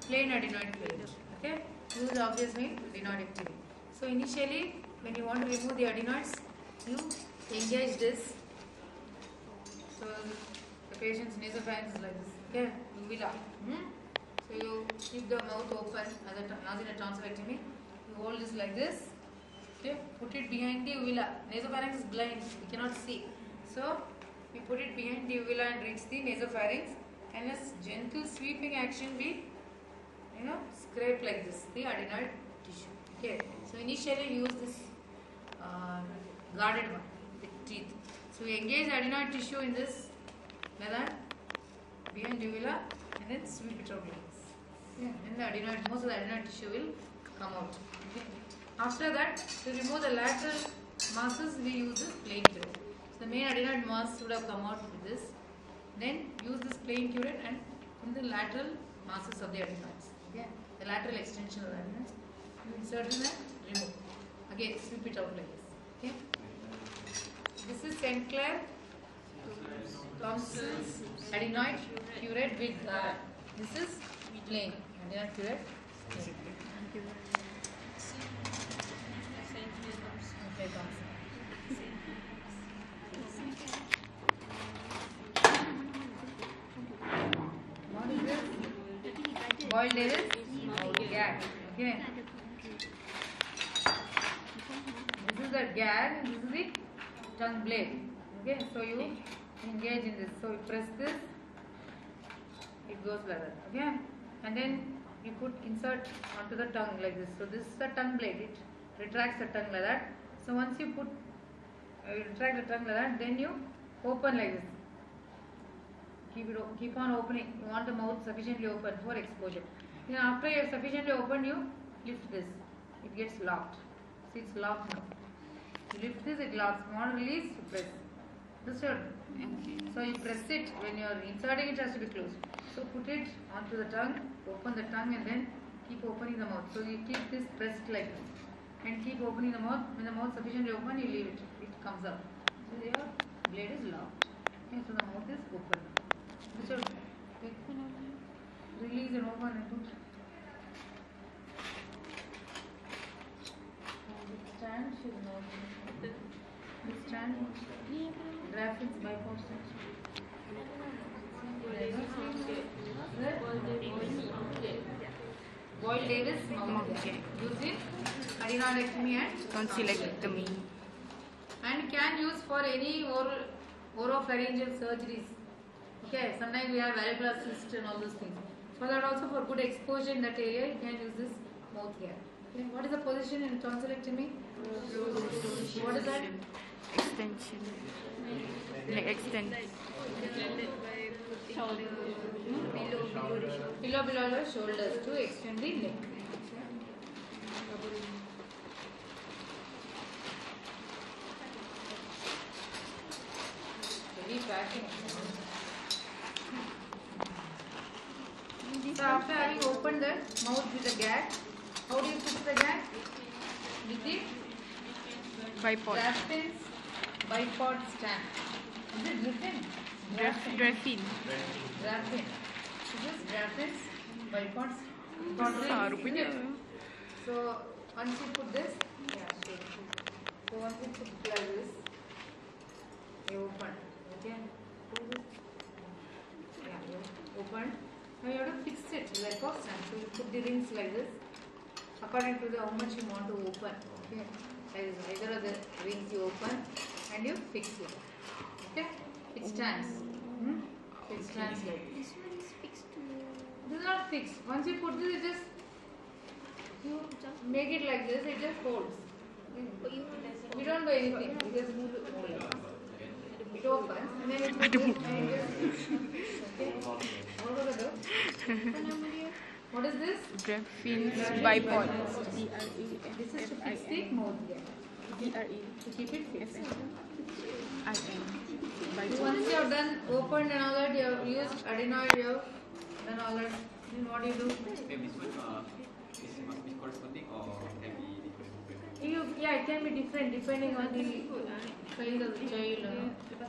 plain adenoid filled. Okay, this is the obvious way adenoidectomy. So initially, when you want to remove the adenoids, you engage this. So the patient's nasopharynx is like this. Okay, uvula. So you keep the mouth open as in a tonsillectomy. You hold this like this. Okay, put it behind the uvula. Nasopharynx is blind, we cannot see. So we put it behind the uvula and reach the nasopharynx, and a gentle sweeping action we scrape like this the adenoid tissue. Okay, so initially use this guarded one with teeth. So we engage the adenoid tissue in this like behind the uvula and then sweep it out like this. Yeah, and the adenoid, most of the adenoid tissue will come out. Okay. After that, to remove the lateral masses, we use this plain curette. So the main adenoid mass would have come out with this. Then use this plain curette and from the lateral masses of the adenoids. Okay. The lateral extension of the adenoids. You insert in and remove. Again, sweep it out like this. Okay. This is St. Clair Thompson's adenoid curette with this is plain adenoid curette. Okay, Thompson. What is this? Boiled Davis? Gag. Okay. This is the gag and this is the tongue blade. Okay, so you engage in this. So you press this, it goes like that. Okay, and then you insert onto the tongue like this. So this is the tongue blade. It retracts the tongue like that. So once you retract the tongue like that, then you open like this. Keep on opening. You want the mouth sufficiently open for exposure. Then after you have sufficiently opened, you lift this. It gets locked. See, it's locked now. You lift this, it locks. You want to release, you press. Understood? So you press it. When you are inserting, it has to be closed. So put it onto the tongue, open the tongue, and then keep opening the mouth. So you keep this pressed like this. And keep opening the mouth. When the mouth is sufficiently open, you leave it. It comes up. So your blade is locked. Okay, so the mouth is open. So release and open and put. This stand should not be. This stand, graphics bipod stand. Boyle Davis mount using adenoidectomy and tonsillectomy. And can use for any oropharyngeal surgeries. Okay, sometimes we have varicose cyst and all those things. For that also, for good exposure in that area, you can use this mouth gag. Okay, what is the position in tonsillectomy? What is that? Extension. Like extend. Below the shoulders to extend the neck. Very tracking. So after having opened the mouth with the gag, how do you put the gag? With the Bipod. Grafton's bipod stand. Is it written? Graphene. Grafton. This is Grafton's bipod stand. So once you put this, so once you put it like this, you open. Okay. You open. Now you have to fix it like a stand. So you put the rings like this according to how much you want to open. Okay. Either of the rings you open and you fix it. Okay. It stands. It stands like this. This is not fixed. Once you put this, it just you make it like this. It just holds. We don't do anything. We just move it. It opens and then it moves and it just. Okay. What do we do? What is this? Graphene bipod. This is to fix the mouth gag. To keep it fixed. Once you have done opened and all that, you have used adenoid, you have done all that. Then what do you do? Maybe this one must be corresponding or can be different? Yeah, it can be different depending on the size of the child.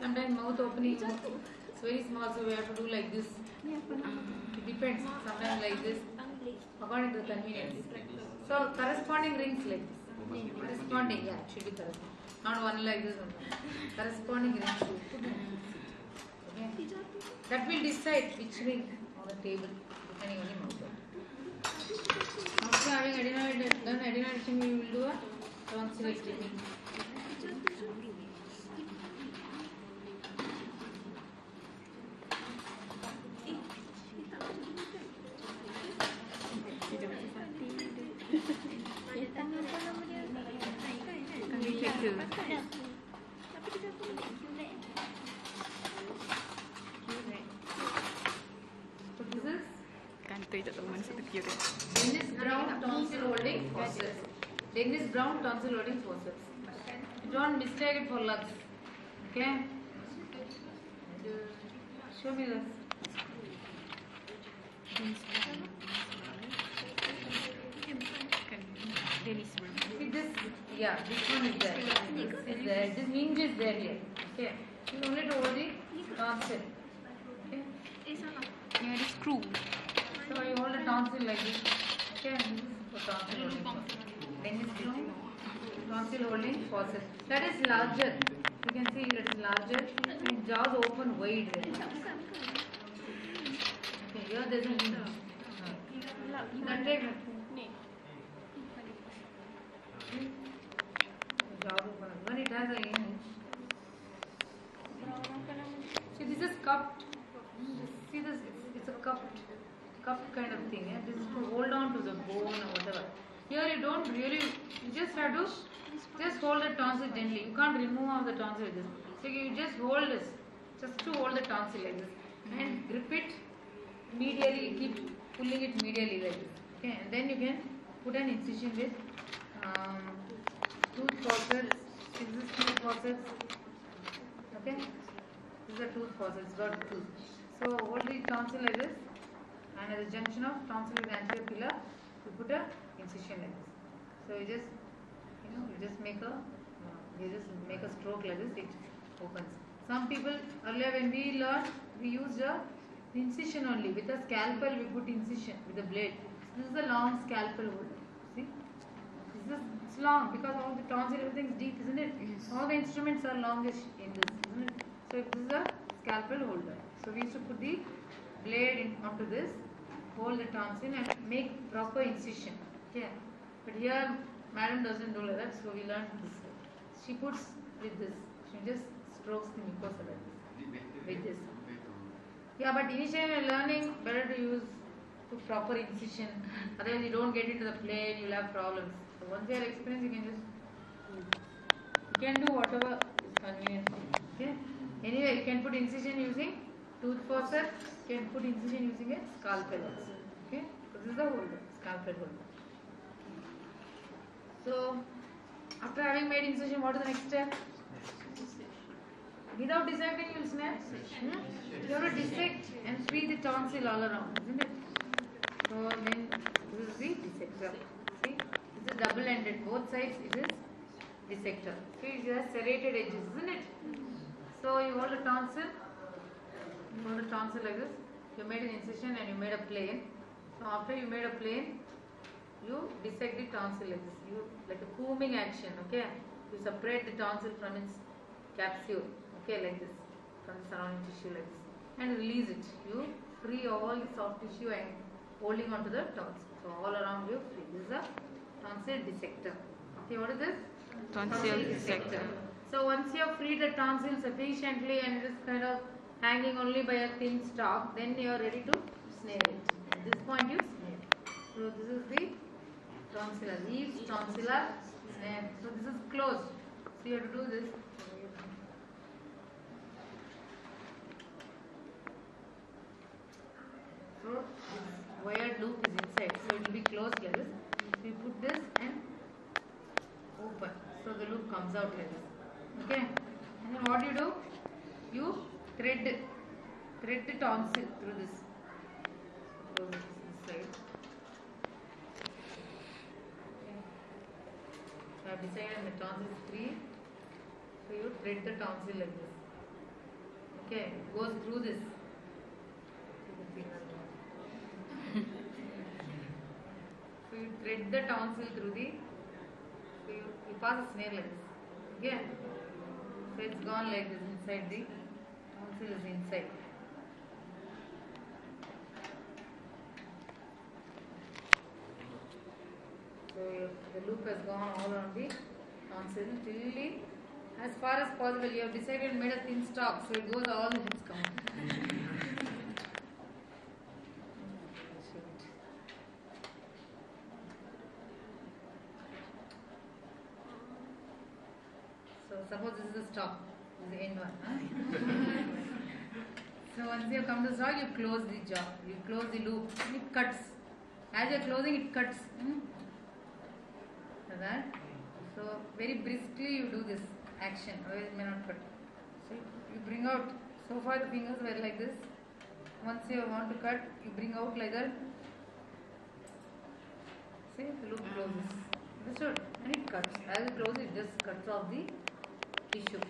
Sometimes mouth opening it's very small, so we have to do like this. It depends. Sometimes like this. according to the convenience. So corresponding rings like this. Corresponding, yeah, it should be corresponding. Not one like this one. Corresponding rings should put and fix it. Okay? That will decide which ring on the table depending on the mouth. After having done adenoidectomy, we will do a tonsillectomy. So this is Kantoi tak tahu mana satu kira. Dennis Brown tonsil holding forceps. Dennis Brown tonsil holding forceps. Don't mistake it for lux. Okay? Show me this. See this? Yeah, this one is there. This is there. This hinge is there here. Okay? You only to hold the tonsil. Okay? Yang ada screw. So you hold the tonsil like this. Okay? This is for tonsil holding. Dennis Brown tonsil holding forceps. That is larger. You can see that is larger. And jaws open wide. Okay, here there is a hinge. Then take it. Jaws open. When it has a hinge. See, this is cupped. See this? It's a cupped kind of thing. Yeah? This is to hold on to the bone or whatever. Here you don't really. You just have to just hold the tonsil gently. You can't remove all the tonsil like this. So you just hold this, just to hold the tonsil like this, and grip it medially. Keep pulling it medially like this. Okay, and then you can put an incision with tooth forceps. This is tooth forceps. Okay, this is a tooth forceps. Got a tooth. So hold the tonsil like this, and at the junction of tonsil with anterior pillar, you put a incision like this. So you just make a stroke like this. It opens. Some people earlier when we learned, we used a incision only. With a scalpel we put incision with a blade. This is a long scalpel holder. See, it's long because all the tonsil everything is deep, isn't it? Yes. All the instruments are longish in this, isn't it? So this is a scalpel holder. So we used to put the blade onto this, hold the tonsil and make proper incision. Okay, but here madam doesn't do like that, so we learned this. She puts with this. She just strokes the mucosa like this. With this. Yeah, but initially when learning, better to use proper incision. Otherwise you don't get into the plane, you'll have problems. So once you are experienced, you can do whatever is convenient for you. Okay? Anyway, you can put incision using tooth forceps. You can put incision using a scalpel also. Okay? So this is the holder, scalpel holder. So after having made incision, what is the next step? Without dissecting, you will snap. You have to dissect and free the tonsil all around, isn't it? So then this is the dissector. See, this is double-ended. Both sides it is dissector. See, it has serrated edges, isn't it? So you hold the tonsil. You hold the tonsil like this. You made an incision and you made a plane. So after you made a plane, you dissect the tonsil like this. You like a combing action. Okay. You separate the tonsil from its capsule. Okay, like this, from the surrounding tissue like this, and release it. You free all the soft tissue and holding onto the tonsil. So all around you free. This is a tonsil dissector. Okay, what is this? Tonsil dissector. So once you have freed the tonsil sufficiently and it is kind of hanging only by a thin stalk, then you are ready to snare it. At this point you snare. So this is the tonsillar leaves, tonsillar snare. So this is closed. So you have to do this. So this wired loop is inside, so it will be closed like this. So you put this and open, so the loop comes out like this. Okay, and then what you do? You thread the tonsil through this. Close this side. Okay. So I have decided the tonsil is free. So you thread the tonsil like this. Okay, it goes through this. thread the tonsil through the. So you pass a snare like this. Okay. So it's gone like this inside the tonsil is inside. So the loop has gone all around the tonsil till the, as far as possible you have decided made a thin stalk, so it goes all the hits come out. So suppose this is the stalk, this is the end one. Huh? So once you come to the stalk, you close the jaw, you close the loop, and it cuts. As you are closing, it cuts. Like that. So very briskly you do this action, otherwise it may not cut. So you bring out. So far the fingers were like this. Once you want to cut, you bring out like that. See, the loop closes. Understood? And it cuts. As you close, it just cuts off the tissue.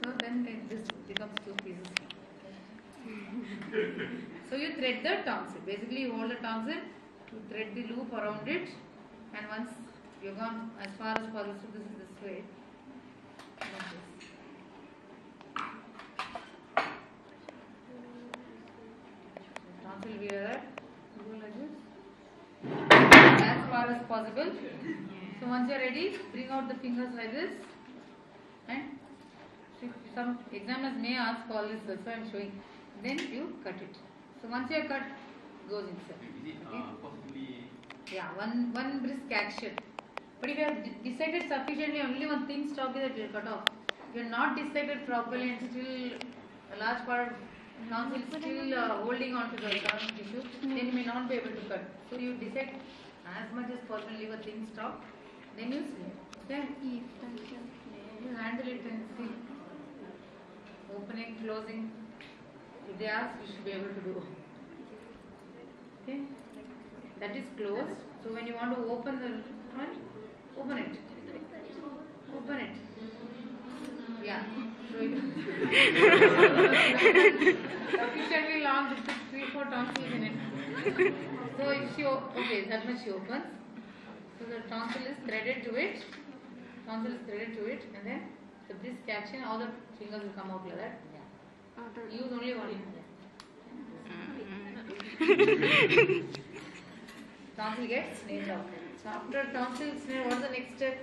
So then this becomes two pieces. So you thread the tonsil. Basically, you hold the tonsil, you thread the loop around it, and once you've gone as far as possible, so this is this way. Like this. Tonsil will be like that. You go like this. As far as possible. So once you are ready, bring out the fingers like this, and some examiners may ask all this, that's why I am showing. Then you cut it. So once you have cut, goes inside. Is it Okay? possibly? Yeah, one brisk action. But if you have dissected sufficiently, only one thin stalk is that you cut off. If you are not dissected properly and still a large part of tonsil is still holding on to the current tissue, then you may not be able to cut. So you dissect as much as possible, leave a thin stalk, then you snip. Okay? You handle it and see. Opening, closing. If they ask, you should be able to do. Okay? That is closed. So when you want to open the one, open it. Open it. Yeah. So it sufficiently long to put 3-4 tonsils in it. So if she okay, that much she opens. So the tonsil is threaded to it. Tonsil is threaded to it, and then the brisk action, all the fingers will come out like that. Use only one. Tonsil gets snared out. So after tonsil snare, what is the next step?